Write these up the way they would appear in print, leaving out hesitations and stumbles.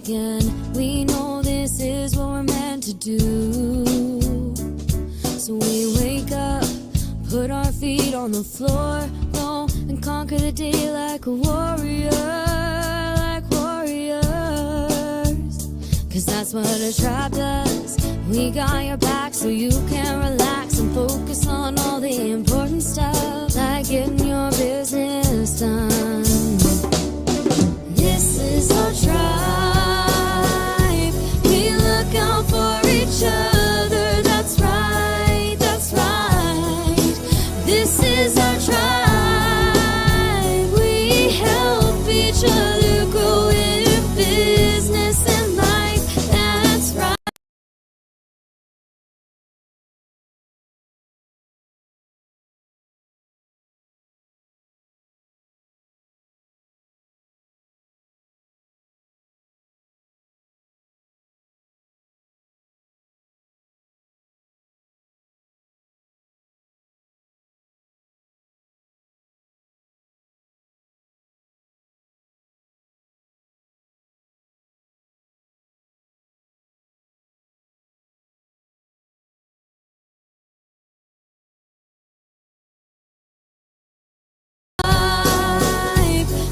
again. We know this is what we're meant to do. So we wake up, put our feet on the floor, go and conquer the day like a warrior, like warriors. Cause that's what a tribe does. We got your back so you can relax and focus on all the important stuff, like getting your business done. This is our tribe. We look out for each other. That's right, that's right. This is our tribe. We help each other grow in business and life. That's right.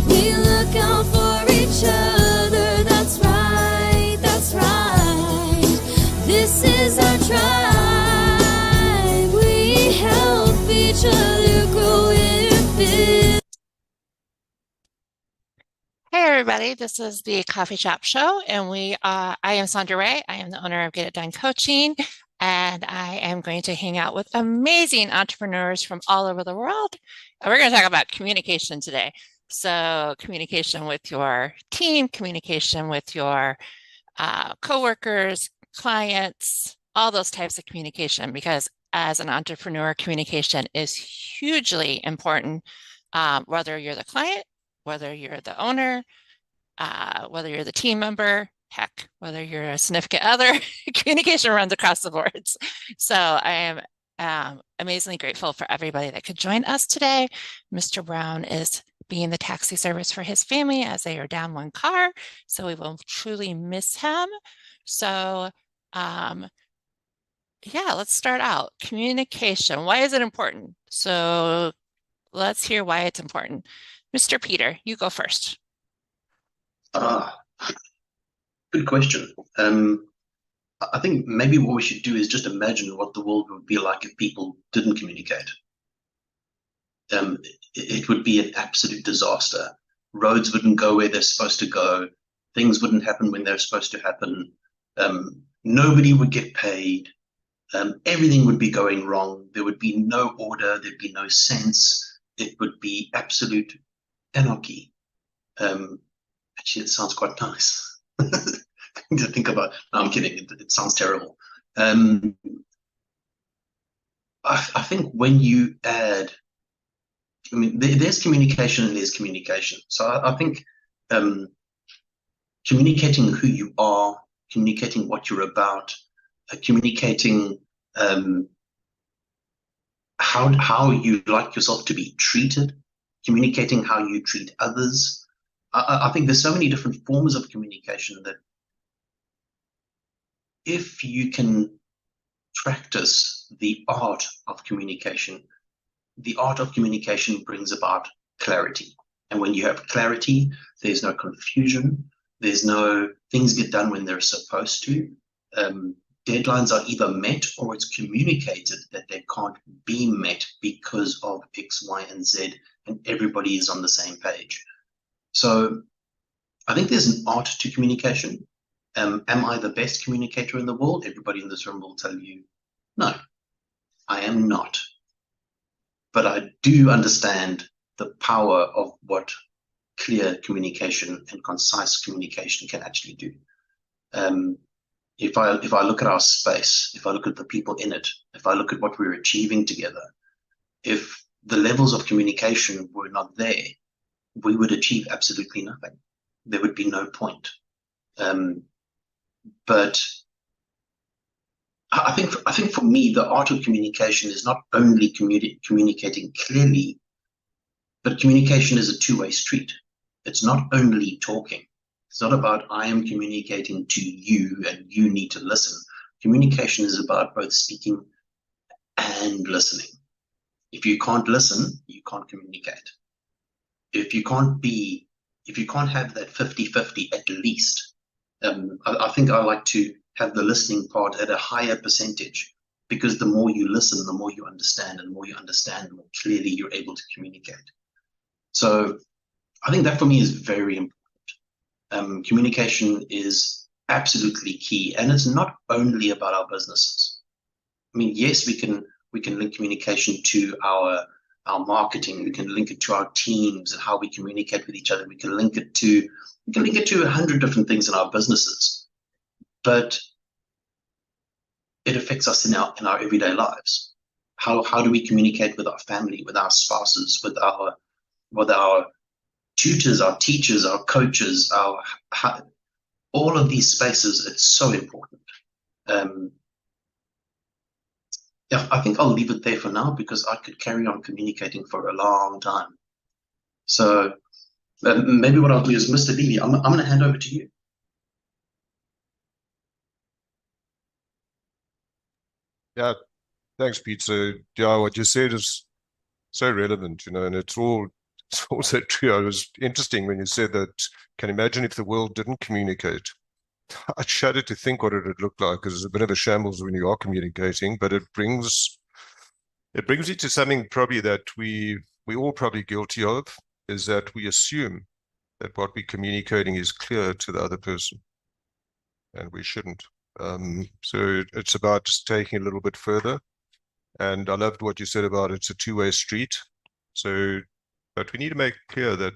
We look out for each other. That's right, that's right. This is our tribe. We help each other grow in business. Hey everybody, this is the Coffee Shop Show, and I am Sondra Ray. I am the owner of Get It Done Coaching, and I am going to hang out with amazing entrepreneurs from all over the world. We're going to talk about communication today. So communication with your team, communication with your coworkers, clients, all those types of communication, because as an entrepreneur, communication is hugely important, whether you're the client, whether you're the owner, whether you're the team member, heck, whether you're a significant other, communication runs across the boards. So I am amazingly grateful for everybody that could join us today. Mr. Brown is being the taxi service for his family as they are down one car, so we will truly miss him. So yeah, let's start out. Communication, why is it important? So let's hear why it's important. Mr. Peter, you go first. Good question. I think maybe what we should do is just imagine what the world would be like if people didn't communicate. It would be an absolute disaster. Roads wouldn't go where they're supposed to go. Things wouldn't happen when they're supposed to happen. Nobody would get paid. Everything would be going wrong. There would be no order. There'd be no sense. It would be absolute anarchy. Actually, it sounds quite nice to think about. No, I'm kidding. It sounds terrible. I think when you add, I mean, there's communication and there's communication. So I think communicating who you are, communicating what you're about, communicating how you like yourself to be treated, communicating how you treat others. I think there's so many different forms of communication that if you can practice the art of communication brings about clarity. And when you have clarity, there's no confusion. There's no things get done when they're supposed to. Deadlines are either met or it's communicated that they can't be met because of X, Y, and Z, and everybody is on the same page. So I think there's an art to communication. Am I the best communicator in the world? Everybody in this room will tell you, no, I am not. But I do understand the power of what clear communication and concise communication can actually do. If I look at our space, if I look at the people in it, if I look at what we're achieving together, if the levels of communication were not there, we would achieve absolutely nothing. There would be no point. But I think for me, the art of communication is not only communicating clearly, but communication is a two-way street. It's not only talking. It's not about I am communicating to you and you need to listen. Communication is about both speaking and listening. If you can't listen, you can't communicate. If you can't have that 50-50 at least, I think I like to have the listening part at a higher percentage, because the more you listen, the more you understand, and the more you understand, the more clearly you're able to communicate. So I think that for me is very important. Communication is absolutely key, and it's not only about our businesses. I mean, yes, we can link communication to our marketing. We can link it to our teams and how we communicate with each other. We can link it to 100 different things in our businesses, but it affects us in our everyday lives. How do we communicate with our family, with our spouses, with our tutors, our teachers, our coaches, all of these spaces? It's so important. Yeah, I think I'll leave it there for now, because I could carry on communicating for a long time. So maybe what I'll do is, Mr. Levy, I'm going to hand over to you. Yeah, thanks, Pete. So yeah, what you said is so relevant, and it's also true. It was interesting when you said that, can you imagine if the world didn't communicate? I shudder to think what it would look like, because it's a bit of a shambles when you are communicating, but it brings you to something probably that we all probably guilty of, is that we assume that what we're communicating is clear to the other person, and we shouldn't. So it's about just taking a little bit further. And I loved what you said about it's a two-way street. So, but we need to make clear that,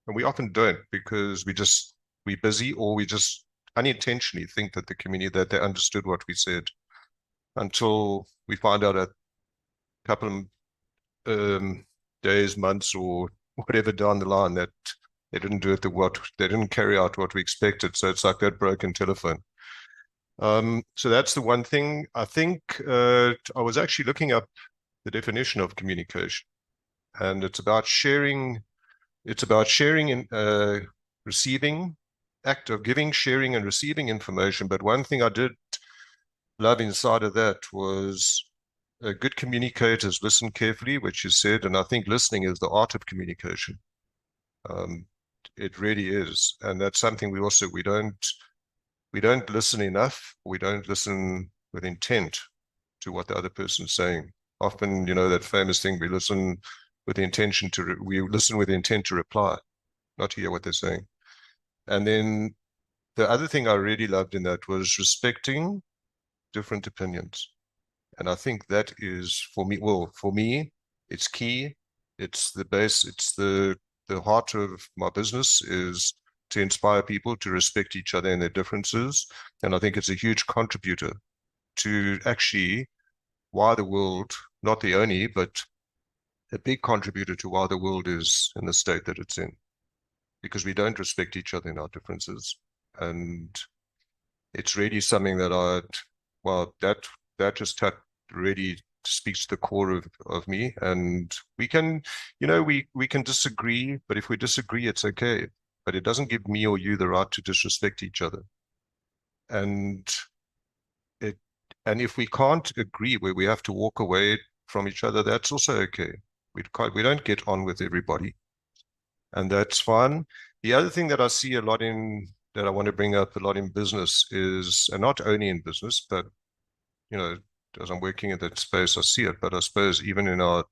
and we often don't, because we're busy, or we just unintentionally think that that they understood what we said, until we find out a couple of days, months, or whatever down the line that they didn't do they didn't carry out what we expected. So it's like that broken telephone. So that's the one thing. I think I was actually looking up the definition of communication, and it's about sharing. It's about sharing and receiving, act of giving, sharing, and receiving information. But one thing I did love inside of that was good communicators listen carefully, which you said, and I think listening is the art of communication. It really is, and that's something we don't listen enough. We don't listen with intent to what the other person's saying. Often, that famous thing, we listen with the intent to reply, not to hear what they're saying. And then the other thing I really loved in that was respecting different opinions. And I think that is, for me, it's key. It's the base. It's the heart of my business, is to inspire people to respect each other and their differences. And I think it's a huge contributor to actually why the world, not the only, but a big contributor to why the world is in the state that it's in, because we don't respect each other in our differences. And it's really something that that just really speaks to the core of me. And we can, we can disagree, but if we disagree, it's okay. But it doesn't give me or you the right to disrespect each other. And if we can't agree, where we have to walk away from each other, that's also okay. We don't get on with everybody, and that's fine. The other thing that I see a lot that I want to bring up a lot in business is, and not only in business, but as I'm working in that space, I see it. But I suppose even in our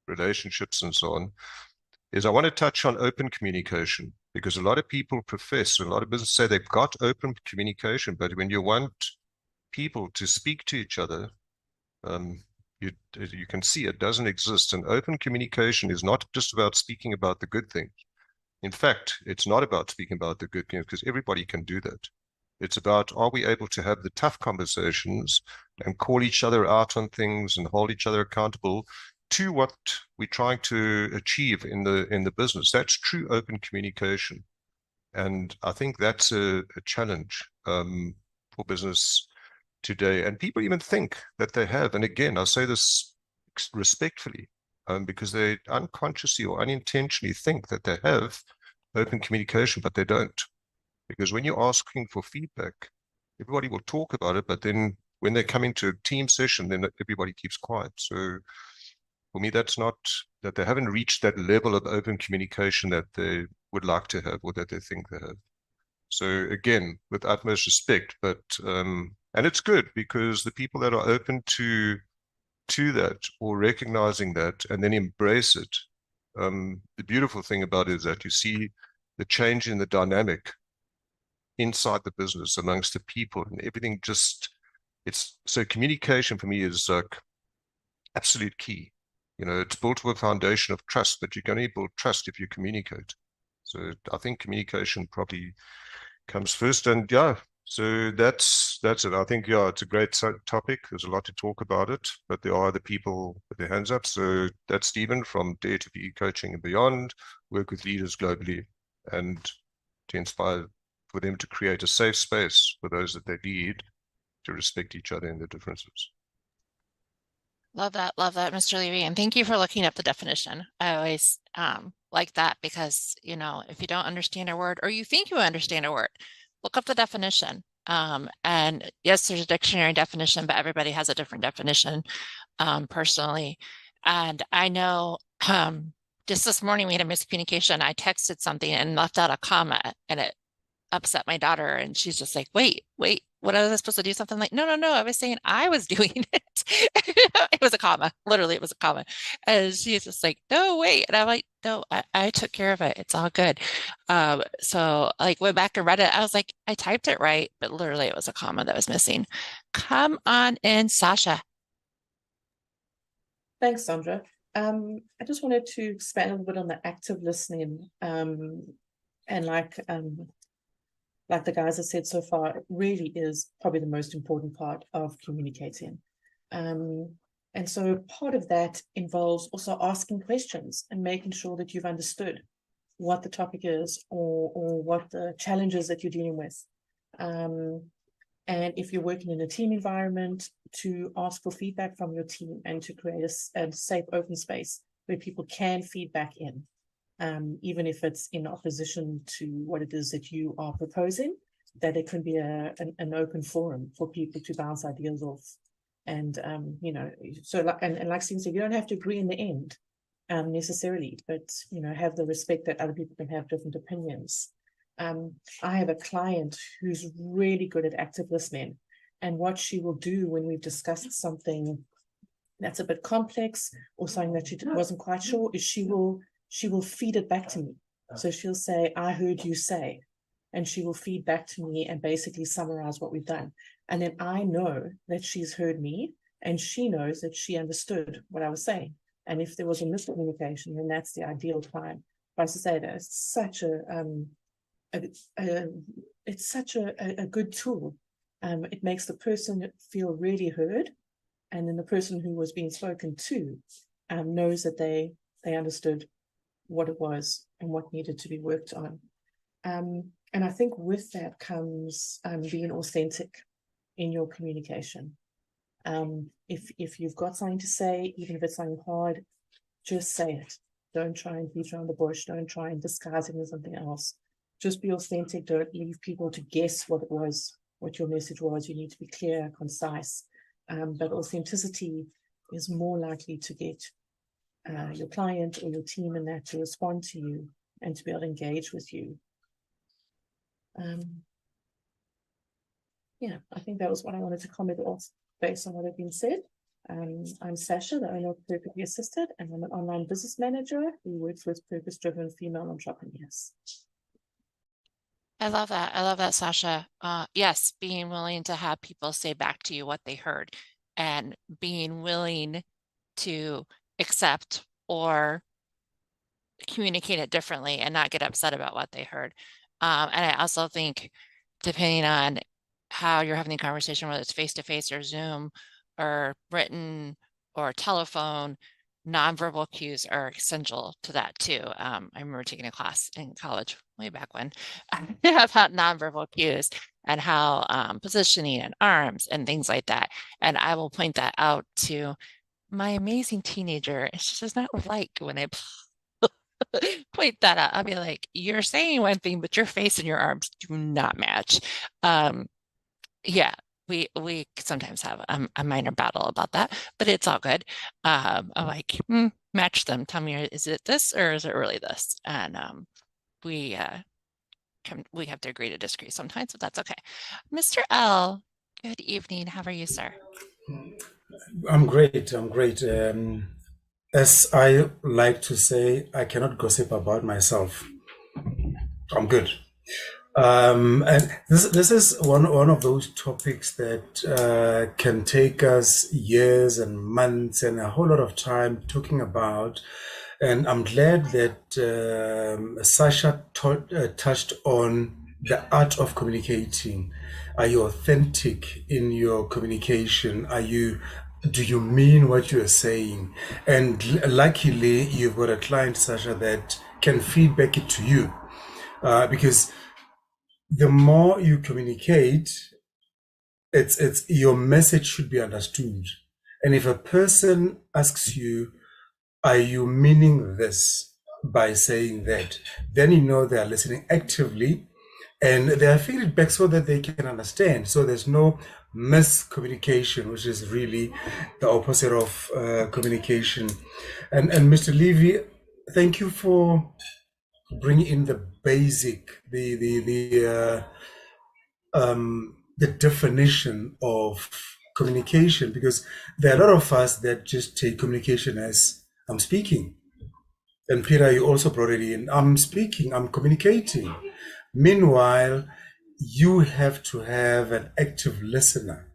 relationships and so on, is I want to touch on open communication, because a lot of people profess, a lot of businesses say they've got open communication, but when you want people to speak to each other, you can see it doesn't exist. And open communication is not just about speaking about the good things. In fact, it's not about speaking about the good things, because everybody can do that. It's about, are we able to have the tough conversations and call each other out on things and hold each other accountable to what we're trying to achieve in the business. That's true open communication. And I think that's a challenge for business today. And people even think that they have, and again, I say this respectfully, because they unconsciously or unintentionally think that they have open communication, but they don't. Because when you're asking for feedback, everybody will talk about it, but then when they come into a team session, then everybody keeps quiet. So for me, that's not that they haven't reached that level of open communication that they would like to have or that they think they have. So again, with utmost respect, but and it's good because the people that are open to that or recognizing that and then embrace it, the beautiful thing about it is that you see the change in the dynamic inside the business amongst the people and everything. Just it's so communication for me is like absolute key. You know, it's built with a foundation of trust, but you can only build trust if you communicate. So I think communication probably comes first. And yeah, so that's it. I think, yeah, it's a great topic. There's a lot to talk about it, but there are the people with their hands up. So that's Stephen from Dare to Be Coaching and Beyond, work with leaders globally and to inspire for them to create a safe space for those that they lead to respect each other in their differences. Love that, Mr. Levy, and thank you for looking up the definition. I always like that because, you know, if you don't understand a word or you think you understand a word, look up the definition. And yes, there's a dictionary definition, but everybody has a different definition personally. And I know just this morning we had a miscommunication. I texted something and left out a comma and it upset my daughter, and she's just like, wait, what was I supposed to do? Something like, no, I was saying I was doing it. It was a comma, literally it was a comma. And she's just like, no, wait. And I'm like, no, I took care of it. It's all good. So like went back and read it. I was like, I typed it right, but literally it was a comma that was missing. Come on in, Sascha. Thanks, Sondra. I just wanted to expand a little bit on the active listening, and like the guys have said so far, it really is probably the most important part of communicating. And so part of that involves also asking questions and making sure that you've understood what the topic is or what the challenges that you're dealing with. And if you're working in a team environment, to ask for feedback from your team and to create a safe, open space where people can feedback in. Even if it's in opposition to what it is that you are proposing, that it can be an open forum for people to bounce ideas off. And, you know, so like, and like Steve said, you don't have to agree in the end necessarily, but, you know, have the respect that other people can have different opinions. I have a client who's really good at active listening, and what she will do when we've discussed something that's a bit complex or something that she wasn't quite sure is she will feed it back to me. So she'll say, I heard you say, and she will feed back to me and basically summarize what we've done. And then I know that she's heard me and she knows that she understood what I was saying. And if there was a miscommunication, then that's the ideal time for us to say that. It's such a good tool. It makes the person feel really heard, and then the person who was being spoken to knows that they understood what it was and what needed to be worked on. And I think with that comes being authentic in your communication. If you've got something to say, even if it's something hard, just say it. Don't try and beat around the bush. Don't try and disguise it as something else. Just be authentic. Don't leave people to guess what it was, what your message was. You need to be clear, concise. But authenticity is more likely to get your client or your team and that to respond to you and to be able to engage with you. Yeah, I think that was what I wanted to comment on based on what had been said. I'm Sascha, the owner of Perfectly Assisted, and I'm an online business manager who works with purpose-driven female entrepreneurs. I love that, Sascha. Yes, being willing to have people say back to you what they heard and being willing to accept or communicate it differently and not get upset about what they heard. And I also think, depending on how you're having the conversation, whether it's face-to-face or Zoom or written or telephone, nonverbal cues are essential to that too. I remember taking a class in college way back when about nonverbal cues and how positioning and arms and things like that. And I will point that out to my amazing teenager. She does not like when I point that out. I'll be like, you're saying one thing, but your face and your arms do not match. Yeah, we sometimes have a minor battle about that, but it's all good. I'm like, match them. Tell me, is it this or is it really this? And we we have to agree to disagree sometimes, but that's okay. Mr. L, good evening. How are you, sir? I'm great. I'm great. As I like to say, I cannot gossip about myself. I'm good. And this is one of those topics that can take us years and months and a whole lot of time talking about. And I'm glad that Sascha touched on the art of communicating. Are you authentic in your communication? Do you mean what you're saying? And luckily, you've got a client, Sascha, that can feedback it to you. Because the more you communicate, it's your message should be understood. And if a person asks you, are you meaning this by saying that? Then you know they are listening actively and they are feeding back so that they can understand. So there's no miscommunication, which is really the opposite of communication. And Mr. Levy, thank you for bringing in the basic, the definition of communication, because there are a lot of us that just take communication as I'm speaking. And Peter, you also brought it in. I'm speaking, I'm communicating. Meanwhile, you have to have an active listener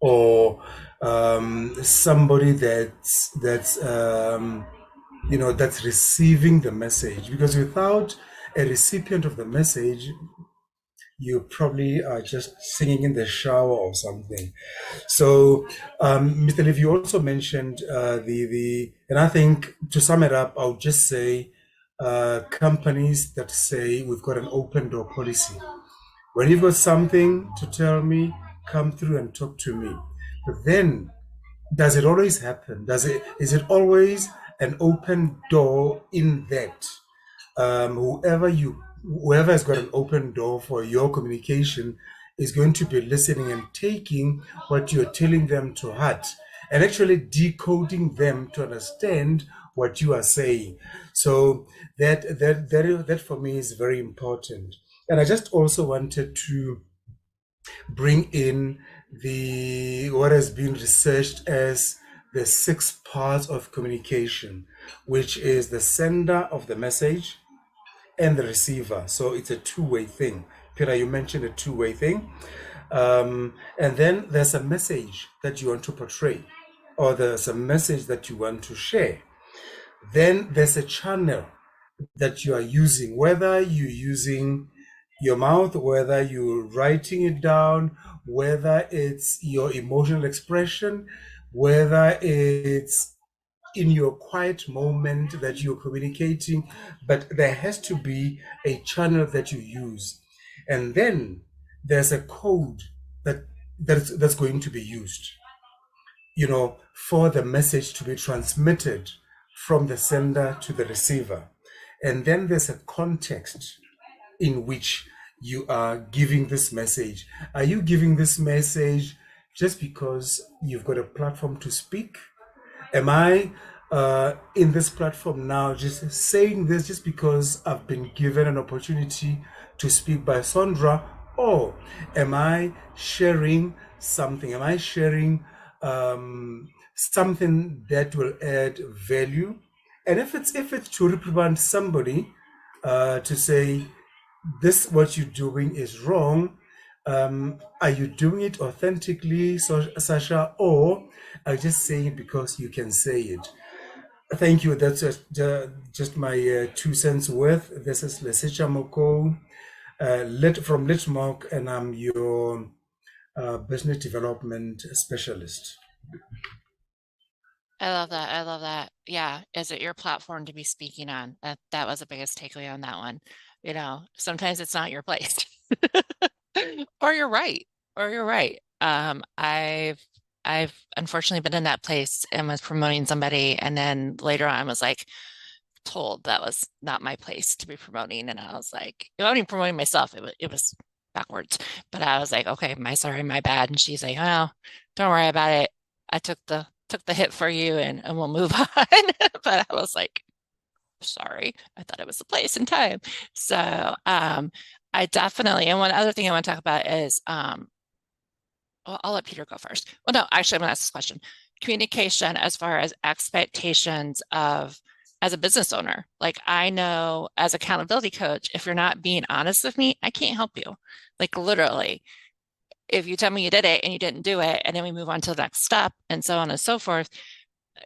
or somebody that's receiving the message. Because without a recipient of the message, you probably are just singing in the shower or something. So, Mr. Lev, you also mentioned and I think to sum it up, I'll just say companies that say we've got an open door policy. When you've got something to tell me, come through and talk to me. But then, does it always happen? Is it always an open door in that? Whoever has got an open door for your communication is going to be listening and taking what you're telling them to heart and actually decoding them to understand what you are saying. So that for me is very important. And I just also wanted to bring in what has been researched as the 6 parts of communication, which is the sender of the message and the receiver. So it's a two-way thing. Peter, you mentioned a two-way thing. And then there's a message that you want to portray, or there's a message that you want to share. Then there's a channel that you are using, whether you're using your mouth, whether you're writing it down, whether it's your emotional expression, whether it's in your quiet moment that you're communicating, but there has to be a channel that you use. And then there's a code that's going to be used, for the message to be transmitted from the sender to the receiver. And then there's a context in which you are giving this message. Are you giving this message just because you've got a platform to speak? Am I in this platform now just saying this just because I've been given an opportunity to speak by Sondra? Or am I sharing something? Am I sharing something that will add value? And if it's to reprimand somebody, to say, this what you're doing is wrong, are you doing it authentically, Sascha, or are you just saying it because you can say it? Thank you. That's just my 2 cents worth. This is Lesetja Mokou from Litmark, and I'm your business development specialist. I love that. I love that. Yeah. Is it your platform to be speaking on? That was the biggest takeaway on that one. Sometimes it's not your place. Or you're right. I've unfortunately been in that place and was promoting somebody, and then later on was like, told that was not my place to be promoting. And I was like, I wasn't even promoting myself. It was backwards. But I was like, okay, sorry, my bad. And she's like, oh, don't worry about it. I took the hit for you and we'll move on. But I was like, sorry, I thought it was the place and time. So I definitely, and one other thing I want to talk about is well, I'll let Peter go first. Well, no, actually, I'm going to ask this question. Communication as far as expectations of as a business owner. Like I know as accountability coach, if you're not being honest with me, I can't help you. Like literally, if you tell me you did it and you didn't do it, and then we move on to the next step and so on and so forth,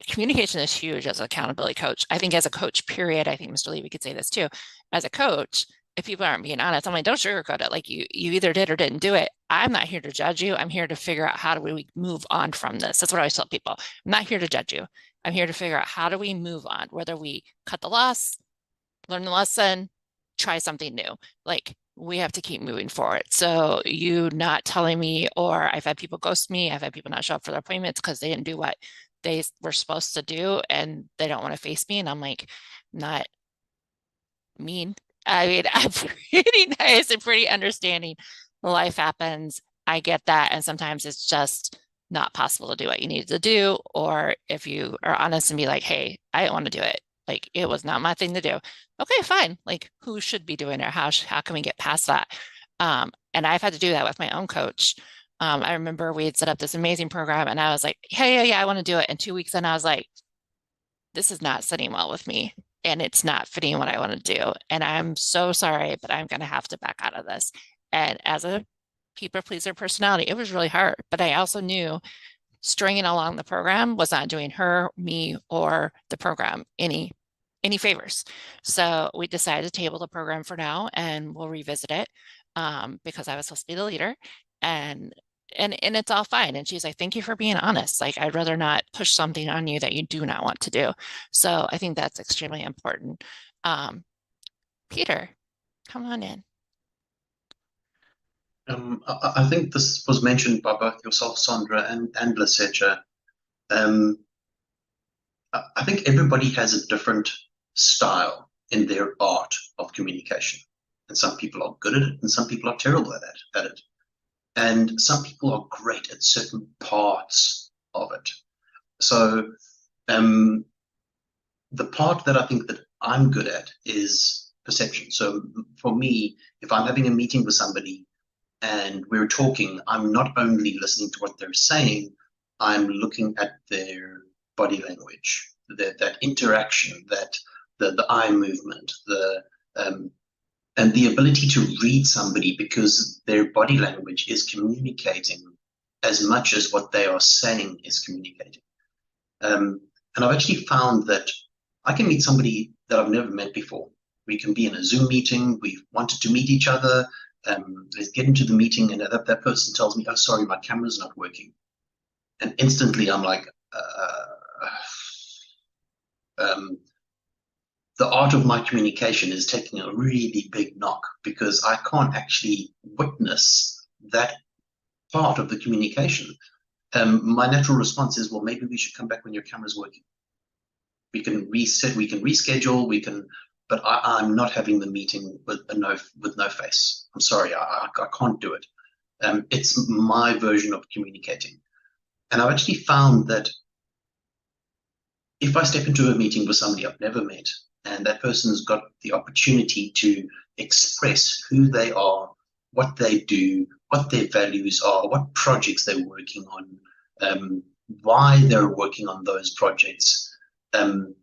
communication is huge as an accountability coach. I think as a coach, period, I think Mr. Levy could say this too. As a coach, if people aren't being honest, I'm like, don't sugarcoat it. Like you either did or didn't do it. I'm not here to judge you. I'm here to figure out how do we move on from this. That's what I always tell people. I'm not here to judge you. I'm here to figure out how do we move on, whether we cut the loss, learn the lesson, try something new. Like we have to keep moving forward. So you not telling me, or I've had people ghost me. I've had people not show up for their appointments because they didn't do what they were supposed to do and they don't want to face me. And I'm like, not mean. I mean, I'm pretty nice and pretty understanding. Life happens. I get that. And sometimes it's just not possible to do what you need to do. Or if you are honest and be like, hey, I didn't want to do it. Like it was not my thing to do. Okay, fine. Like who should be doing it? How can we get past that? And I've had to do that with my own coach. I remember we had set up this amazing program and I was like, yeah, I want to do it. And 2 weeks in, I was like, this is not sitting well with me and it's not fitting what I want to do. And I'm so sorry, but I'm going to have to back out of this. And as a people pleaser personality, it was really hard, but I also knew stringing along the program was not doing her, me, or the program any favors. So we decided to table the program for now and we'll revisit it because I was supposed to be the leader and it's all fine. And she's like, thank you for being honest. Like, I'd rather not push something on you that you do not want to do. So I think that's extremely important. Peter, come on in. I think this was mentioned by both yourself, Sondra, and Lesetja. I think everybody has a different style in their art of communication. And some people are good at it and some people are terrible at it. And some people are great at certain parts of it. So the part that I think that I'm good at is perception. So for me, if I'm having a meeting with somebody and we're talking, I'm not only listening to what they're saying, I'm looking at their body language, that interaction, that the eye movement, and the ability to read somebody because their body language is communicating as much as what they are saying is communicating. And I've actually found that I can meet somebody that I've never met before. We can be in a Zoom meeting, we've wanted to meet each other, let's get into the meeting, and that person tells me, oh, sorry, my camera's not working. And instantly I'm like, the art of my communication is taking a really big knock because I can't actually witness that part of the communication. My natural response is, well, maybe we should come back when your camera's working. We can reset, we can reschedule, but I'm not having the meeting with no face. I'm sorry, I can't do it. It's my version of communicating. And I've actually found that if I step into a meeting with somebody I've never met, and that person's got the opportunity to express who they are, what they do, what their values are, what projects they're working on, why they're working on those projects. And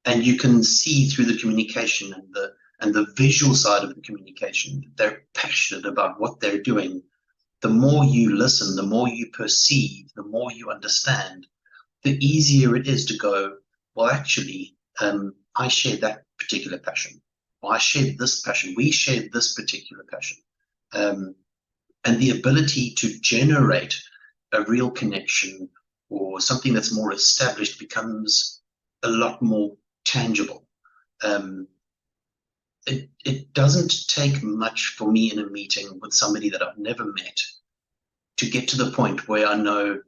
you can see through the communication and the visual side of the communication, they're passionate about what they're doing. The more you listen, the more you perceive, the more you understand, the easier it is to go, well, actually, I share that particular passion, or I share this passion, we share this particular passion. And the ability to generate a real connection or something that's more established becomes a lot more tangible. It doesn't take much for me in a meeting with somebody that I've never met to get to the point where I know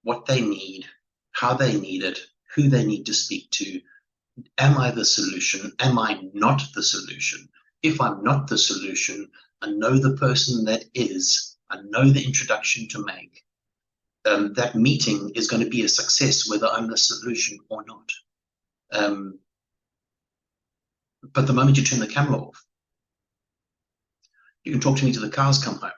what they need, how they need it, who they need to speak to, Am I the solution? Am I not the solution? If I'm not the solution, I know the person that is. I know the introduction to make. That meeting is going to be a success, whether I'm the solution or not. But the moment you turn the camera off, you can talk to me till the cows come home.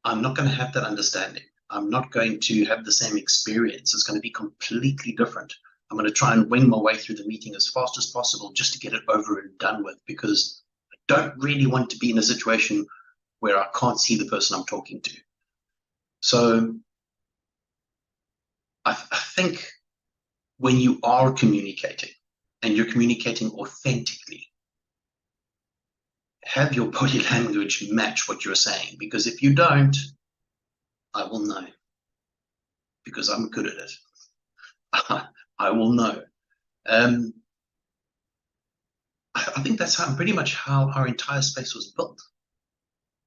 I'm not going to have that understanding. I'm not going to have the same experience. It's going to be completely different. I'm going to try and wing my way through the meeting as fast as possible just to get it over and done with, because I don't really want to be in a situation where I can't see the person I'm talking to. So I think when you are communicating and you're communicating authentically, have your body language match what you're saying, because if you don't, I will know, because I'm good at it. I will know. I think that's pretty much how our entire space was built.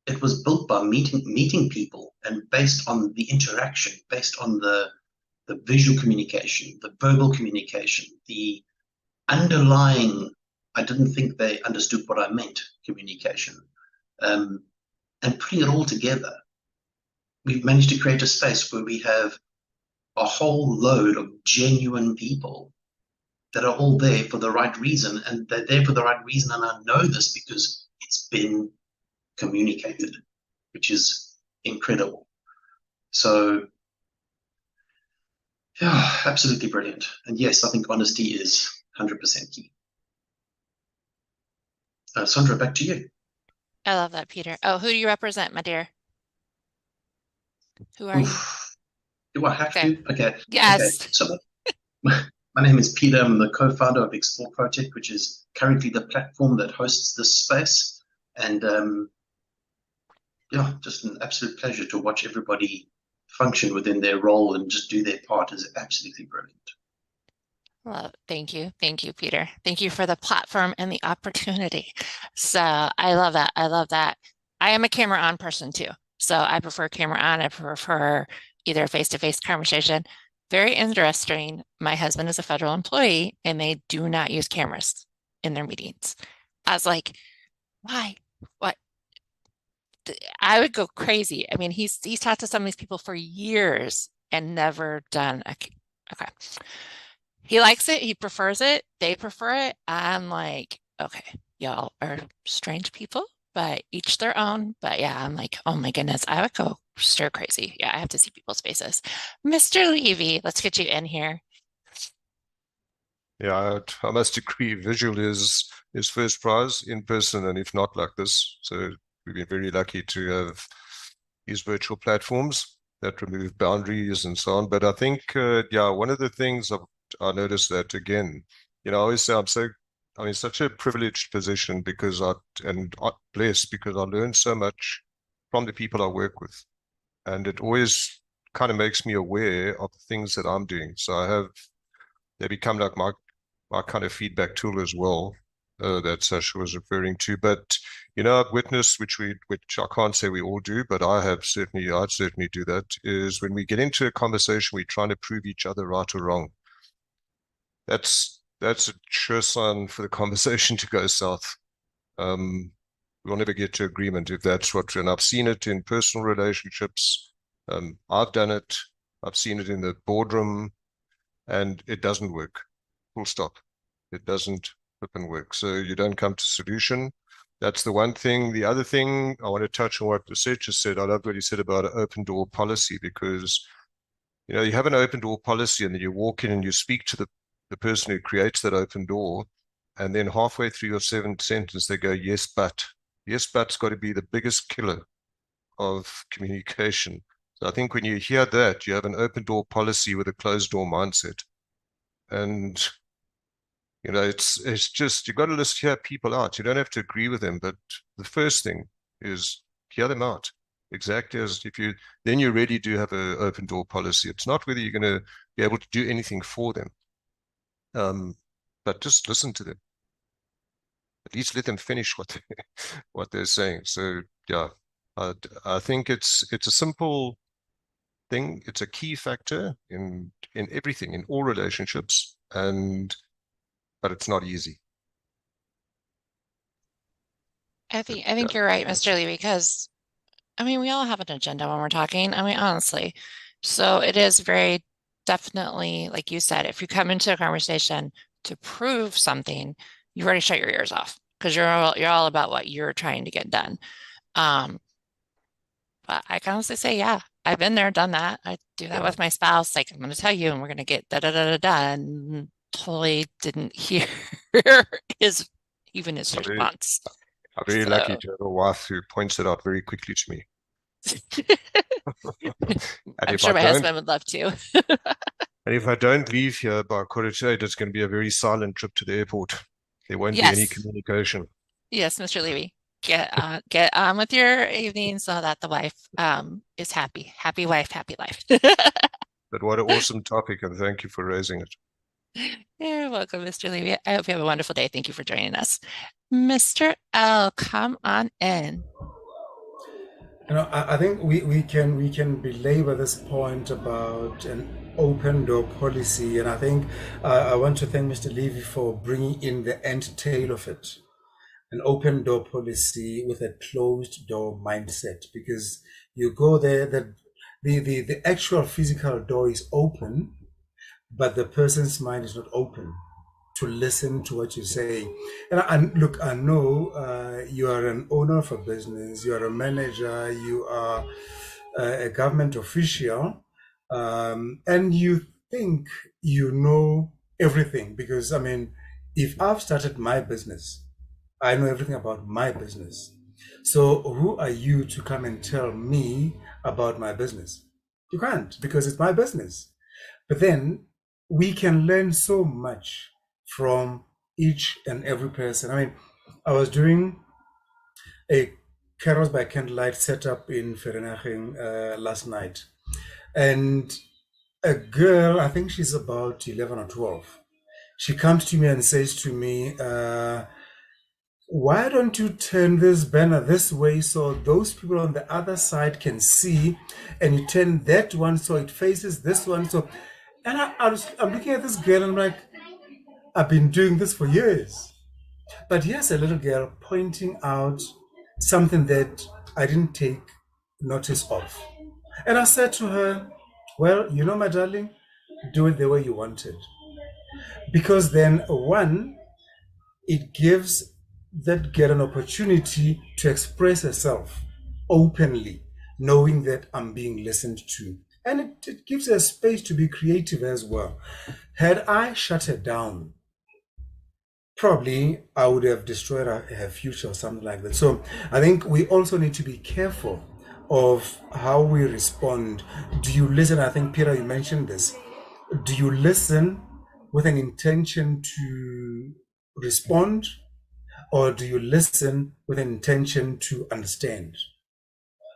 It was built by meeting people, and based on the interaction, based on the visual communication, the verbal communication, the underlying, I didn't think they understood what I meant, communication, and putting it all together, we've managed to create a space where we have a whole load of genuine people that are all there for the right reason, and they're there for the right reason, and I know this because it's been communicated, which is incredible. So yeah, absolutely brilliant. And yes, I think honesty is 100% key. Sondra, back to you. I love that, Peter. Oh, who do you represent, my dear? Who are you? Do I have Okay. to? Okay. Yes. Okay. So my name is Peter. I'm the co-founder of Explore ProTech, which is currently the platform that hosts this space. And yeah, just an absolute pleasure to watch everybody function within their role and just do their part is absolutely brilliant. Well, thank you. Thank you, Peter. Thank you for the platform and the opportunity. So I love that. I love that. I am a camera on person too. So I prefer camera on. I prefer either face-to-face conversation. Very interesting. My husband is a federal employee and they do not use cameras in their meetings. I was like, why? What? I would go crazy. I mean, he's talked to some of these people for years and never done okay. He likes it, he prefers it, they prefer it. I'm like, okay, y'all are strange people, but each their own. But yeah, I'm like, oh my goodness, I would go stir crazy. Yeah, I have to see people's faces. Mr. Levy, let's get you in here. Yeah, I must agree. Visual is first prize in person, and if not like this. So we've been very lucky to have these virtual platforms that remove boundaries and so on. But I think, yeah, one of the things I noticed that again, I always say I'm in such a privileged position because I'm blessed because I learn so much from the people I work with. And it always kind of makes me aware of the things that I'm doing. So they become like my kind of feedback tool as well, that Sascha was referring to. But, I've witnessed, which I can't say we all do, but I'd certainly do that, is when we get into a conversation, we're trying to prove each other right or wrong. That's a sure sign for the conversation to go south. We'll never get to agreement if that's and I've seen it in personal relationships. I've done it. I've seen it in the boardroom, and it doesn't work. Full stop. It doesn't flip and work. So you don't come to solution. That's the one thing. The other thing I want to touch on what Lesetja said. I love what he said about an open door policy, because you have an open door policy and then you walk in and you speak to the person who creates that open door, and then halfway through your 7th sentence they go, yes, but. Yes, but's got to be the biggest killer of communication. So I think when you hear that, you have an open door policy with a closed door mindset. And it's just, you've got to hear people out. You don't have to agree with them, but the first thing is hear them out. Exactly as then you really do have an open door policy. It's not whether you're going to be able to do anything for them, but just listen to them. At least let them finish what they're saying. So yeah, I think it's a simple thing. It's a key factor in everything, in all relationships. And but it's not easy. I think you're right, Mr. Levy, because I mean, we all have an agenda when we're talking. I mean, honestly. So it is very definitely, like you said, if you come into a conversation to prove something, you've already shut your ears off because you're all about what you're trying to get done. But I can honestly say, yeah, I've been there, done that. I do that with my spouse. Like, I'm going to tell you, and we're going to get da da da da da, and totally didn't hear his response. I'm very lucky to have a wife who points it out very quickly to me. I'm sure my husband would love to. And if I don't leave here by 8:15, it's going to be a very silent trip to the airport. There won't be any communication. Yes, Mr. Levy. Get on with your evening so that the wife is happy. Happy wife, happy life. But what an awesome topic, and thank you for raising it. You're welcome, Mr. Levy. I hope you have a wonderful day. Thank you for joining us. Mr. L, come on in. You know, I think we can belabor this point about an open door policy, and I think I want to thank Mr. Levy for bringing in the end tail of it, an open door policy with a closed door mindset. Because you go there, the actual physical door is open, but the person's mind is not open to listen to what you say. And look, I know you are an owner of a business, you are a manager, you are a government official, and you think you know everything. Because, I mean, if I've started my business, I know everything about my business. So who are you to come and tell me about my business? You can't, because it's my business. But then we can learn so much from each and every person. I mean, I was doing a carols by candlelight setup in Vereeniging last night, and a girl, I think she's about 11 or 12, she comes to me and says to me, why don't you turn this banner this way so those people on the other side can see, and you turn that one so it faces this one. So, and I'm looking at this girl and I'm like, I've been doing this for years. But here's a little girl pointing out something that I didn't take notice of. And I said to her, well, you know, my darling, do it the way you want it. Because then, one, it gives that girl an opportunity to express herself openly, knowing that I'm being listened to. And it gives her space to be creative as well. Had I shut her down, probably I would have destroyed her future or something like that. So I think we also need to be careful of how we respond. Do you listen? I think, Peter, you mentioned this. Do you listen with an intention to respond, or do you listen with an intention to understand?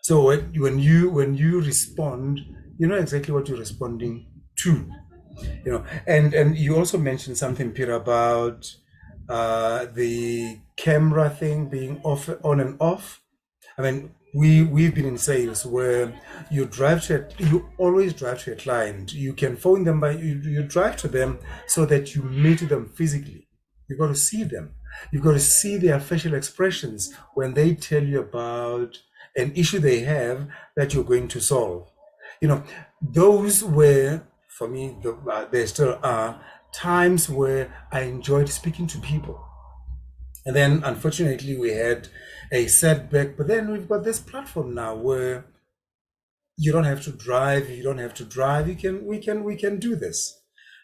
So when you respond, you know exactly what you're responding to. You know, and you also mentioned something, Peter, about the camera thing being on and off. I mean, we've been in sales where you always drive to a client. You can phone them, but you drive to them so that you meet them physically. You've got to see them. You've got to see their facial expressions when they tell you about an issue they have that you're going to solve. You know, those were, for me, there still are times where I enjoyed speaking to people. And then, unfortunately, we had a setback. But then we've got this platform now where you don't have to drive. You don't have to drive. We can do this.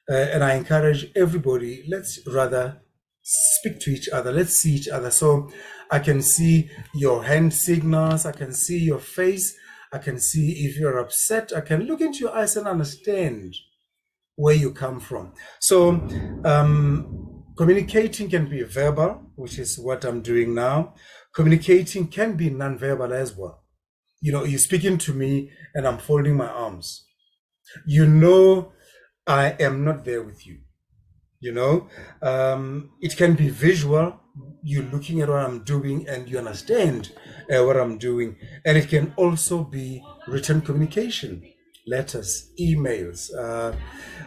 And I encourage everybody, let's rather speak to each other. Let's see each other. So I can see your hand signals. I can see your face. I can see if you're upset. I can look into your eyes and understand where you come from. So communicating can be verbal, which is what I'm doing now. Communicating can be non-verbal as well. You know, you're speaking to me and I'm folding my arms. You know, I am not there with you. You know, it can be visual. You're looking at what I'm doing and you understand what I'm doing. And it can also be written communication, letters, emails.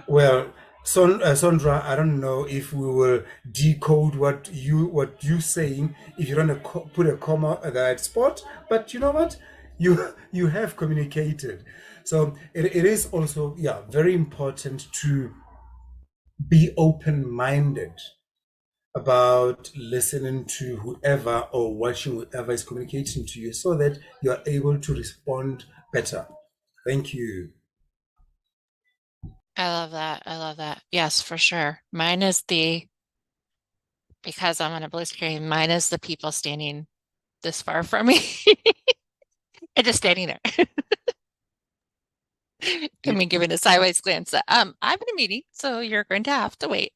Well, Sondra, I don't know if we will decode what you're saying if you don't put a comma at the right spot, but you know what? You have communicated. So it is also, yeah, very important to be open-minded about listening to whoever or watching whoever is communicating to you so that you are able to respond better. Thank you. I love that. I love that. Yes, for sure. Because I'm on a blue screen, mine is the people standing this far from me and just standing there. I mean, giving a sideways glance that I'm in a meeting, so you're going to have to wait.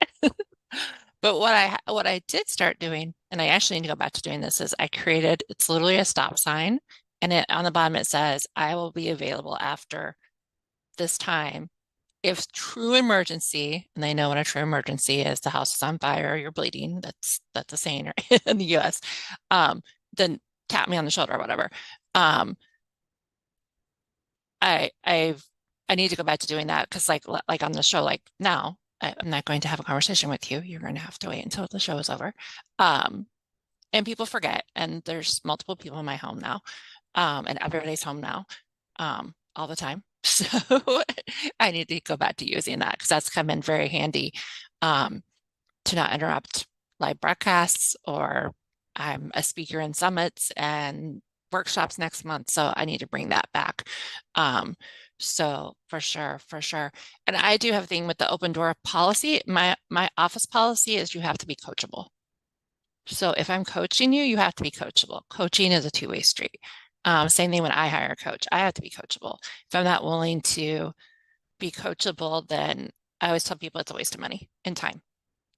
But what I did start doing, and I actually need to go back to doing this, is it's literally a stop sign, and on the bottom it says, I will be available after this time. If true emergency, and they know what a true emergency is, the house is on fire, you're bleeding, that's a saying right, in the US, then tap me on the shoulder or whatever. I need to go back to doing that because like on the show, like now, I'm not going to have a conversation with you. You're going to have to wait until the show is over. And people forget, and there's multiple people in my home now, and everybody's home now, all the time. So I need to go back to using that because that's come in very handy, to not interrupt live broadcasts, or I'm a speaker in summits and workshops next month, so I need to bring that back. So for sure. And I do have a thing with the open door policy. My office policy is you have to be coachable. So if I'm coaching you, you have to be coachable. Coaching is a two-way street. Same thing when I hire a coach, I have to be coachable. If I'm not willing to be coachable, then I always tell people it's a waste of money and time.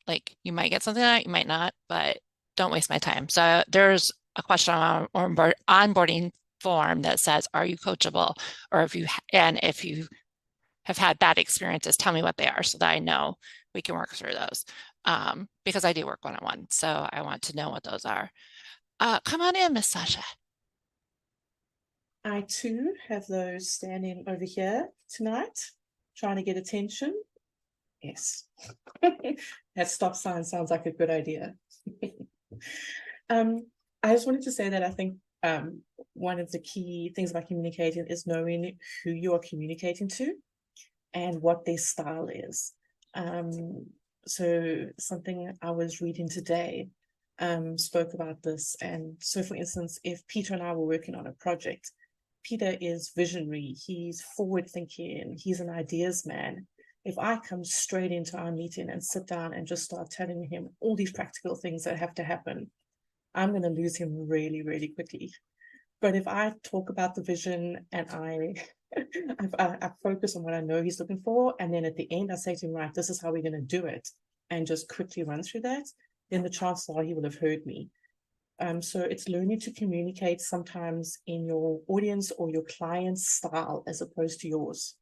Like, you might get something out, you might not, but don't waste my time. So there's a question on onboarding form that says, are you coachable? Or if you have had bad experiences, tell me what they are so that I know we can work through those. Because I do work one-on-one, so I want to know what those are. Come on in, Miss Sascha. I too have those standing over here tonight, trying to get attention. Yes. That stop sign sounds like a good idea. I just wanted to say that I think one of the key things about communicating is knowing who you are communicating to and what their style is. So something I was reading today spoke about this. And so, for instance, if Peter and I were working on a project, Peter is visionary, he's forward thinking, he's an ideas man. If I come straight into our meeting and sit down and just start telling him all these practical things that have to happen, I'm going to lose him really, really quickly. But if I talk about the vision and I focus on what I know he's looking for, and then at the end I say to him, right, this is how we're going to do it, and just quickly run through that, then the chances are he will have heard me. So it's learning to communicate sometimes in your audience or your client's style as opposed to yours.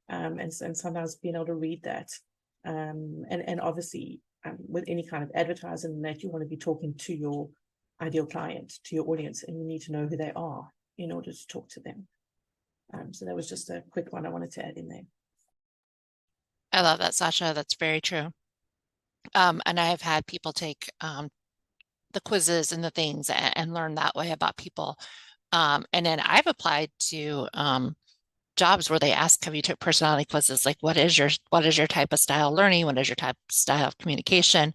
And sometimes being able to read that. And obviously with any kind of advertising that you want to be talking to your ideal client, to your audience, and you need to know who they are in order to talk to them. So that was just a quick one I wanted to add in there. I love that, Sascha. That's very true. And I have had people take the quizzes and the things and learn that way about people. And then I've applied to jobs where they ask, have you took personality quizzes? Like, what is your type of style of learning? What is your type of style of communication?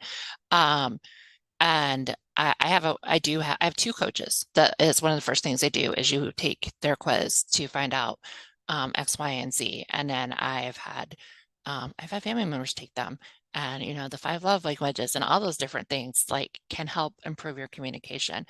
And I have two coaches. That is one of the first things they do is you take their quiz to find out X, Y, and Z. And then I've had family members take them, and the 5 love languages and all those different things like can help improve your communication.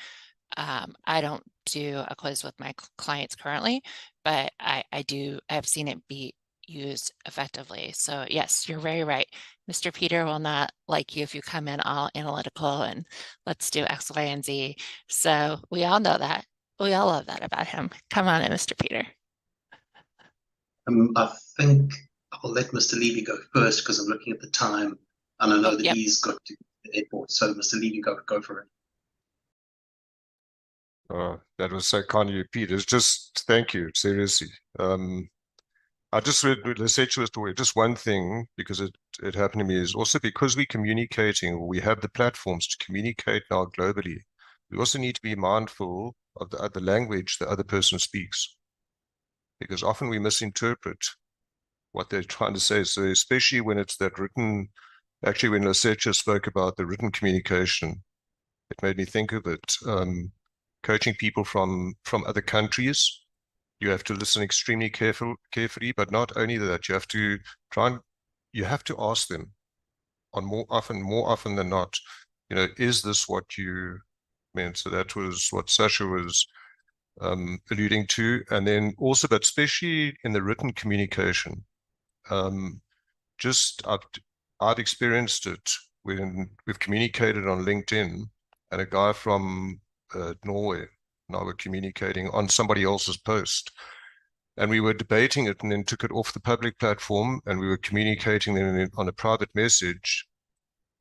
I don't do a quiz with my clients currently, but I've seen it be used effectively. So yes, you're very right. Mr. Peter will not like you if you come in all analytical and let's do X, Y, and Z. So we all know that. We all love that about him. Come on in, Mr. Peter. I think I'll let Mr. Levy go first because I'm looking at the time and I know that he's got to the airport. So Mr. Levy, go for it. That was so kind of you, Pete. It's just, thank you, seriously. I just read Lesetja was talking, just one thing, because it it happened to me is also because we're communicating, or we have the platforms to communicate now globally, we also need to be mindful of the language the other person speaks, because often we misinterpret what they're trying to say. So especially when it's that written, actually when Lesetja spoke about the written communication, it made me think of it. Coaching people from other countries, you have to listen extremely carefully, but not only that, you have to ask them more often than not, is this what you meant? So that was what Sascha was alluding to. And then also, but especially in the written communication, I've experienced it when we've communicated on LinkedIn, and a guy from Norway and I were communicating on somebody else's post, and we were debating it and then took it off the public platform, and we were communicating then on a private message,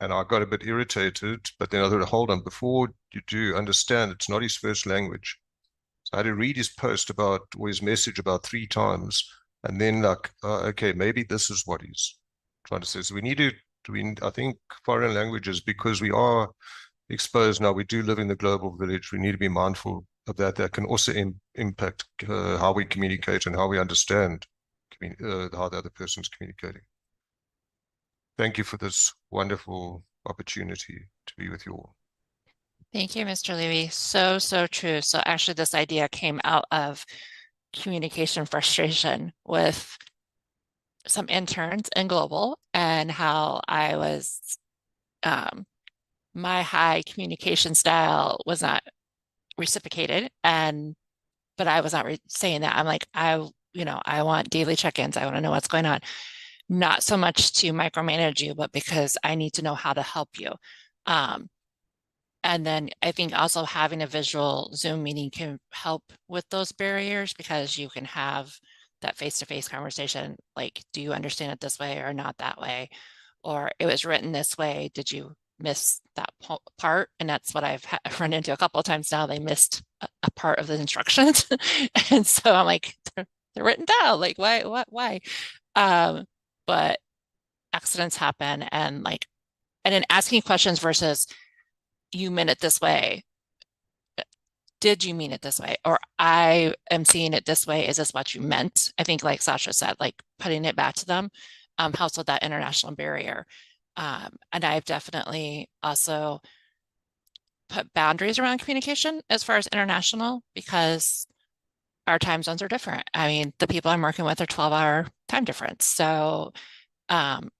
and I got a bit irritated, but then I thought, hold on, before you do, understand it's not his first language. So I had to read his post or his message about 3 times, and then okay, maybe this is what he's trying to say. So we need to, I think foreign languages, because we are exposed now, we do live in the global village, we need to be mindful of that. That can also impact how we communicate and how we understand how the other person's communicating. Thank you for this wonderful opportunity to be with you all. Thank you, Mr. Levy. So, so true. So actually this idea came out of communication frustration with some interns in global, and how I was, my high communication style was not reciprocated, but I was not saying that. I'm like, I want daily check-ins. I want to know what's going on. Not so much to micromanage you, but because I need to know how to help you. And then I think also having a visual Zoom meeting can help with those barriers, because you can have that face-to-face conversation, like, do you understand it this way or not that way? Or it was written this way, did you miss that part? And that's what I've run into a couple of times now. They missed a part of the instructions. And so I'm like, they're written down, like, why? But accidents happen, and then asking questions versus, you meant it this way. Did you mean it this way? Or I am seeing it this way. Is this what you meant? I think, like Sascha said, like putting it back to them helps with that international barrier. And I've definitely also put boundaries around communication as far as international, because our time zones are different. I mean, the people I'm working with are 12-hour time difference. So the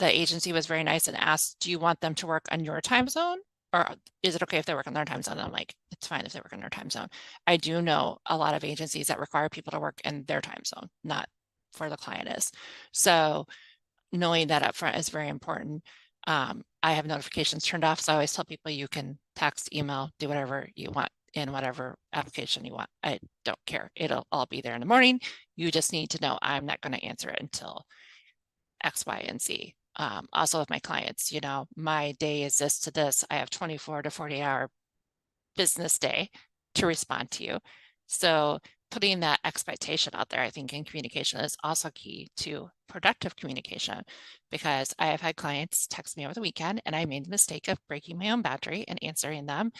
agency was very nice and asked, do you want them to work on your time zone? Or is it okay if they work on their time zone? And I'm like, it's fine if they work on their time zone. I do know a lot of agencies that require people to work in their time zone, not where the client is. So knowing that up front is very important. I have notifications turned off, so I always tell people you can text, email, do whatever you want in whatever application you want. I don't care. It'll all be there in the morning. You just need to know I'm not going to answer it until X, Y, and Z. Also with my clients, my day is this to this. I have 24 to 40-hour business day to respond to you. So putting that expectation out there, I think, in communication is also key to productive communication, because I have had clients text me over the weekend and I made the mistake of breaking my own boundary and answering them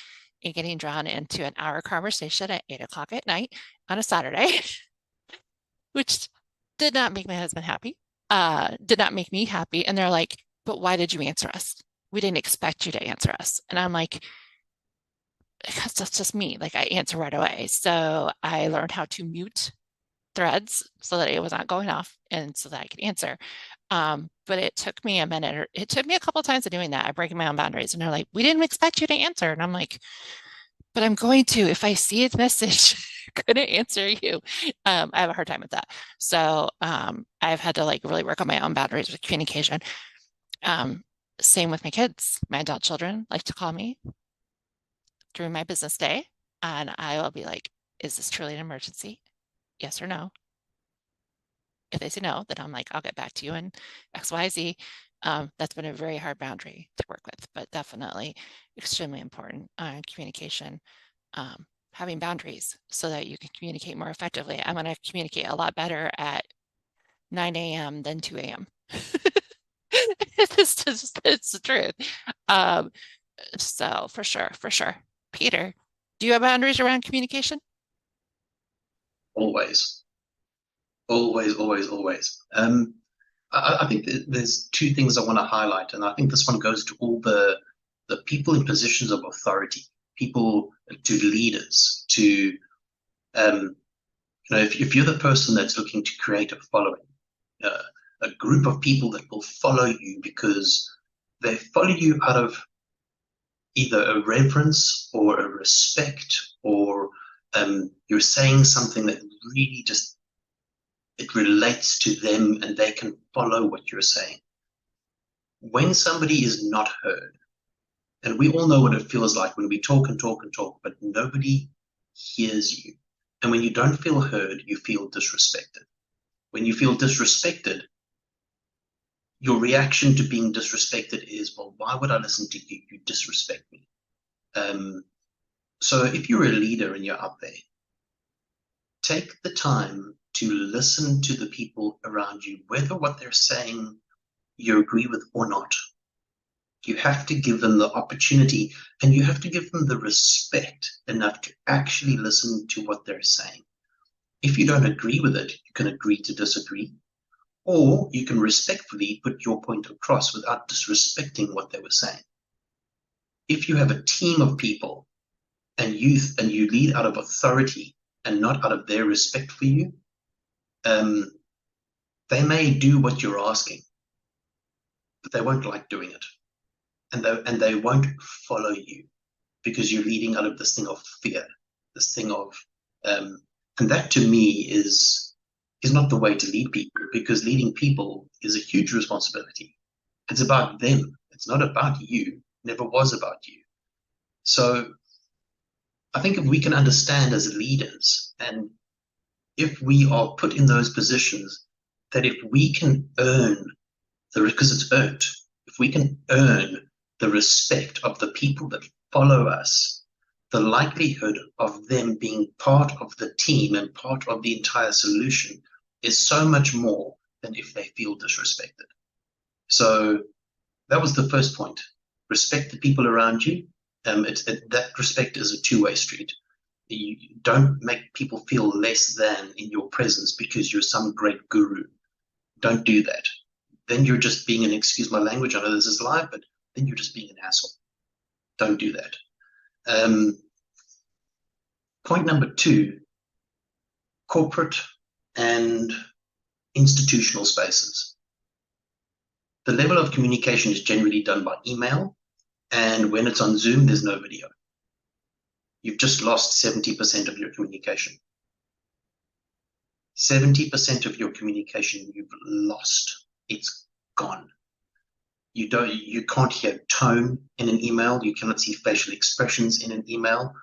and getting drawn into an hour conversation at 8 o'clock at night on a Saturday, which did not make my husband happy. Did not make me happy. And they're like, but why did you answer us? We didn't expect you to answer us. And I'm like, because that's just me. Like, I answer right away. So I learned how to mute threads so that it was not going off and so that I could answer. But it took me a minute, or it took me a couple of times of doing that. I'm breaking my own boundaries, and they're like, we didn't expect you to answer. And I'm like, but I'm going to, if I see a message, couldn't answer you. I have a hard time with that. So I've had to really work on my own boundaries with communication. Same with my kids. My adult children like to call me during my business day, and I will be like, is this truly an emergency? Yes or no? If they say no, then I'm like, I'll get back to you in X, Y, Z. That's been a very hard boundary to work with, but definitely extremely important communication, having boundaries so that you can communicate more effectively. I'm going to communicate a lot better at 9 a.m. than 2 a.m. It's the truth. So for sure, for sure. Peter, do you have boundaries around communication? Always, always, always, always. I think that there's two things I want to highlight, and I think this one goes to all the people in positions of authority, people, to leaders, to if you're the person that's looking to create a following, a group of people that will follow you because they follow you out of either a reverence or a respect, or you're saying something that really just, it relates to them and they can follow what you're saying. When somebody is not heard, and we all know what it feels like when we talk and talk and talk, but nobody hears you. And when you don't feel heard, you feel disrespected. When you feel disrespected, your reaction to being disrespected is, well, why would I listen to you? You disrespect me. So if you're a leader and you're up there, take the time to listen to the people around you, whether what they're saying you agree with or not. You have to give them the opportunity, and you have to give them the respect enough to actually listen to what they're saying. If you don't agree with it, you can agree to disagree, or you can respectfully put your point across without disrespecting what they were saying. If you have a team of people and you lead out of authority and not out of their respect for you, they may do what you're asking, but they won't like doing it. And they won't follow you because you're leading out of this thing of fear, this thing of, and that to me is not the way to lead people, because leading people is a huge responsibility. It's about them. It's not about you. Never was about you. So I think if we can understand as leaders, and if we are put in those positions, that if we can earn because it's earned, if we can earn the respect of the people that follow us, the likelihood of them being part of the team and part of the entire solution is so much more than if they feel disrespected. So that was the first point. Respect the people around you. That respect is a two-way street. You don't make people feel less than in your presence because you're some great guru. Don't do that. Then you're just being an, excuse my language, I know this is live, but then you're just being an asshole. Don't do that. Point number 2, corporate and institutional spaces. The level of communication is generally done by email, and when it's on Zoom, there's no video. You've just lost 70% of your communication. 70% of your communication you've lost. It's gone. You can't hear tone in an email. You cannot see facial expressions in an email.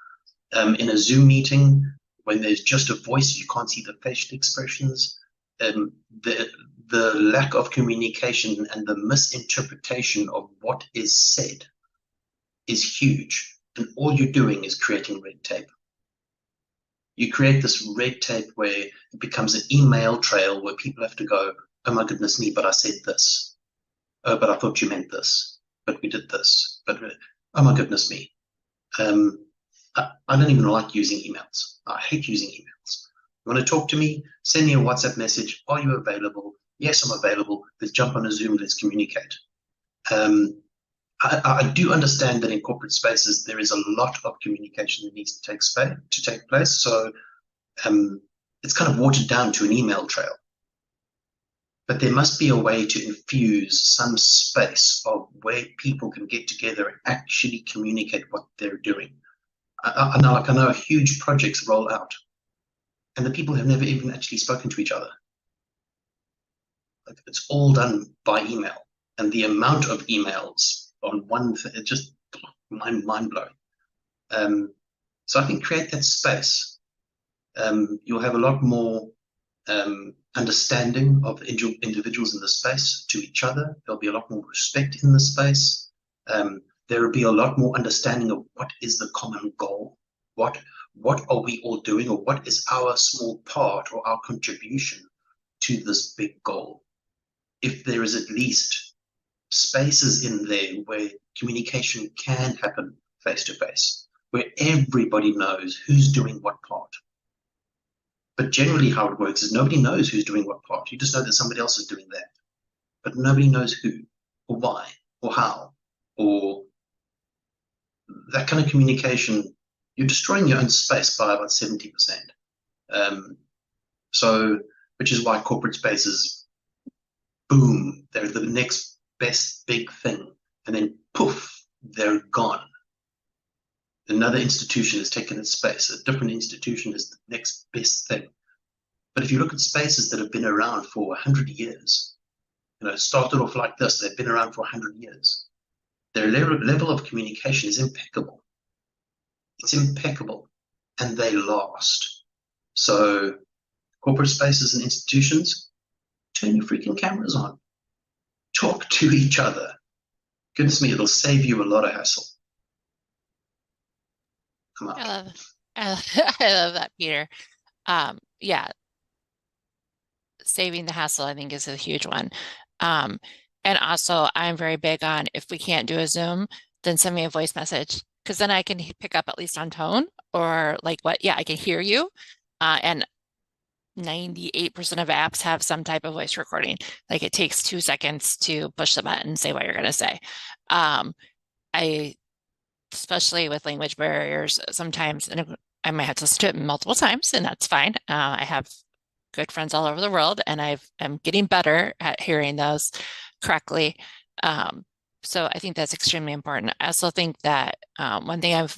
In a Zoom meeting, when there's just a voice, you can't see the facial expressions. The lack of communication and the misinterpretation of what is said is huge. And all you're doing is creating red tape. You create this red tape where it becomes an email trail where people have to go, oh my goodness me, but I said this. Oh, but I thought you meant this. But we did this. But oh my goodness me. I don't even like using emails. I hate using emails. You want to talk to me? Send me a WhatsApp message. Are you available? Yes, I'm available. Let's jump on a Zoom. Let's communicate. I do understand that in corporate spaces, there is a lot of communication that needs to take place. So it's kind of watered down to an email trail. But there must be a way to infuse some space of where people can get together and actually communicate what they're doing. I know huge projects roll out, and the people have never even actually spoken to each other. Like, it's all done by email, and the amount of emails on one thing, it's just mind-blowing. So I think create that space. You'll have a lot more understanding of individuals in the space to each other. There'll be a lot more respect in the space. There will be a lot more understanding of what is the common goal. What are we all doing, or what is our small part or our contribution to this big goal? If there is at least spaces in there where communication can happen face to face, where everybody knows who's doing what part. But generally how it works is nobody knows who's doing what part. You just know that somebody else is doing that, but nobody knows who or why or how, or that kind of communication. You're destroying your own space by about 70%. So, which is why corporate spaces, boom, they're the next best big thing, and then poof, they're gone. Another institution has taken its space. A different institution is the next best thing. But if you look at spaces that have been around for 100 years, started off like this, they've been around for 100 years. Their level of communication is impeccable. It's impeccable, and they last. So corporate spaces and institutions, turn your freaking cameras on. Talk to each other. Goodness me, it'll save you a lot of hassle. Come on. I love that, Peter. Yeah, saving the hassle, I think, is a huge one. And also, I'm very big on, if we can't do a Zoom, then send me a voice message, because then I can pick up at least on tone, or like what, yeah, I can hear you. And 98% of apps have some type of voice recording. Like, it takes 2 seconds to push the button and say what you're going to say. Especially with language barriers, sometimes, and I might have to listen to it multiple times, and that's fine. I have good friends all over the world, and I'm getting better at hearing those correctly. So I think that's extremely important. I also think that one thing I'm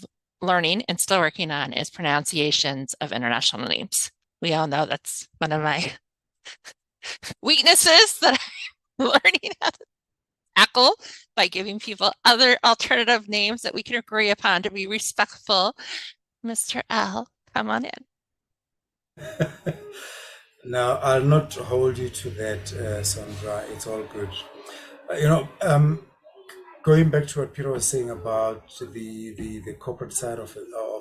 learning and still working on is pronunciations of international names. We all know that's one of my weaknesses that I'm learning how to tackle by giving people other alternative names that we can agree upon to be respectful. Mr. L, come on in. Now, I'll not hold you to that, Sondra. It's all good. Going back to what Peter was saying about the corporate side of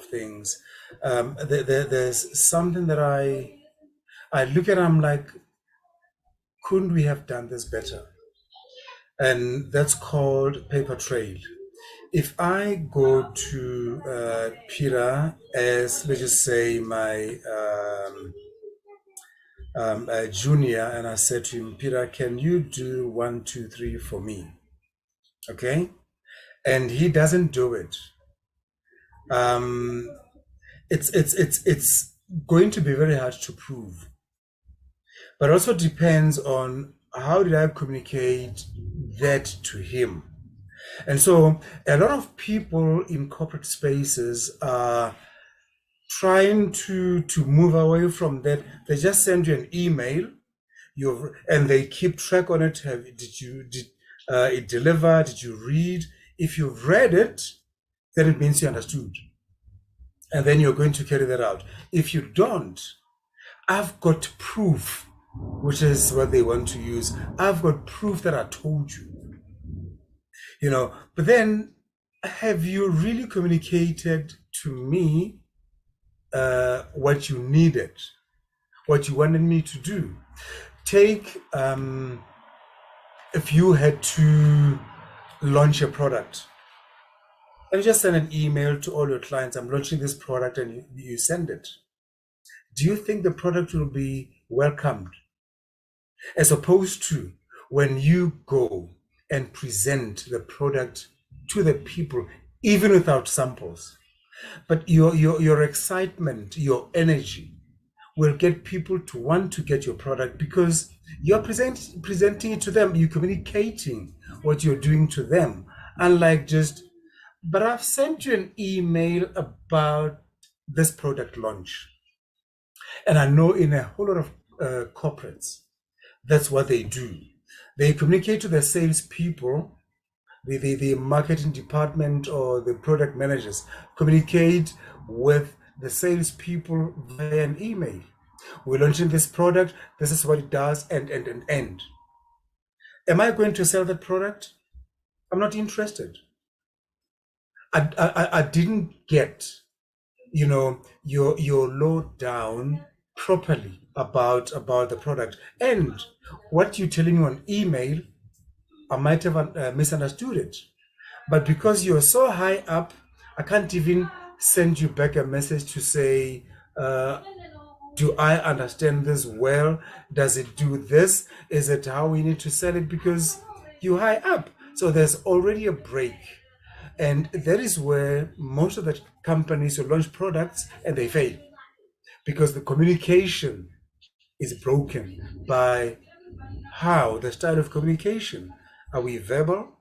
things, there's something that I look at. I'm like, couldn't we have done this better? And that's called Papertrail. If I go to Peter as, let's just say, my junior, and I said to him, Peter, can you do 1, 2, 3 for me? Okay, and he doesn't do it. It's going to be very hard to prove, but also depends on how did I communicate that to him. And so a lot of people in corporate spaces are trying to move away from that. They just send you an email, and they keep track on it. Did it deliver? Did you read? If you've read it, then it means you understood, and then you're going to carry that out. If you don't, I've got proof, which is what they want to use. I've got proof that I told you. But then, have you really communicated to me what you needed, what you wanted me to do? Take, if you had to launch a product, and you just send an email to all your clients, I'm launching this product, and you send it. Do you think the product will be welcomed? As opposed to when you go and present the product to the people, even without samples. But your excitement, your energy will get people to want to get your product because you're presenting it to them. You're communicating what you're doing to them. Unlike just, but I've sent you an email about this product launch. And I know in a whole lot of corporates, that's what they do. They communicate to their salespeople, the marketing department or the product managers communicate with the salespeople via an email. We're launching this product. This is what it does, and. Am I going to sell that product? I'm not interested. I didn't get, your load down properly about the product, and what you're telling me on email I might have misunderstood it. But because you're so high up, I can't even send you back a message to say, do I understand this well? Does it do this? Is it how we need to sell it? Because you're high up. So there's already a break. And that is where most of the companies who launch products and they fail, because the communication is broken by the style of communication. Are we verbal?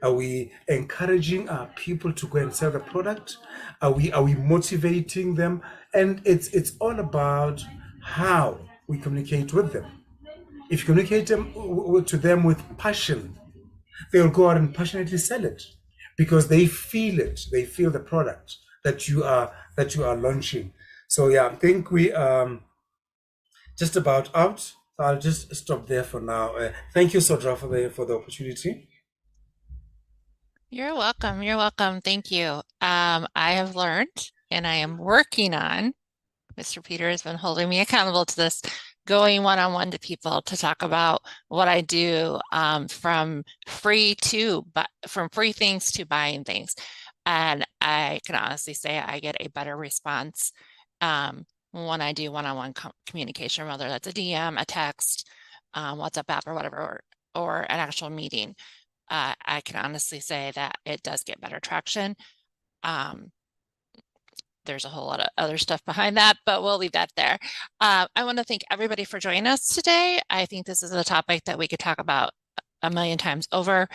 Are we encouraging our people to go and sell the product? Are we motivating them? And it's all about how we communicate with them. If you communicate to them with passion, they'll go out and passionately sell it because they feel it. They feel the product that you are launching. So yeah, I think we just about out. I'll just stop there for now. Thank you, Sondra, for the opportunity. You're welcome. You're welcome. Thank you. I have learned, and I am working on, Mr. Peter has been holding me accountable to this, going one-on-one to people to talk about what I do from free things to buying things. And I can honestly say I get a better response when I do one-on-one communication, whether that's a DM, a text, WhatsApp app or whatever, or an actual meeting. I can honestly say that it does get better traction. There's a whole lot of other stuff behind that, but we'll leave that there. I want to thank everybody for joining us today. I think this is a topic that we could talk about a million times over,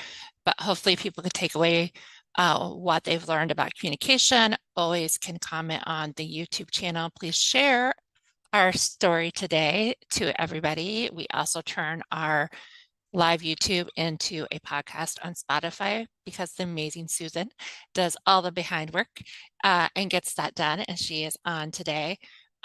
but hopefully people could take away what they've learned about communication. Always can comment on the YouTube channel. Please share our story today to everybody. We also turn our live YouTube into a podcast on Spotify because the amazing Susan does all the behind work and gets that done. And she is on today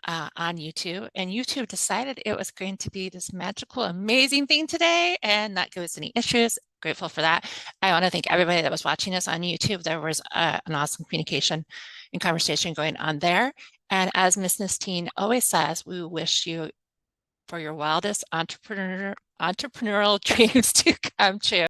on YouTube. And YouTube decided it was going to be this magical, amazing thing today and not give us any issues. Grateful for that. I want to thank everybody that was watching us on YouTube. There was an awesome communication and conversation going on there. And as Miss Nistine always says, we wish you for your wildest entrepreneurial dreams to come true.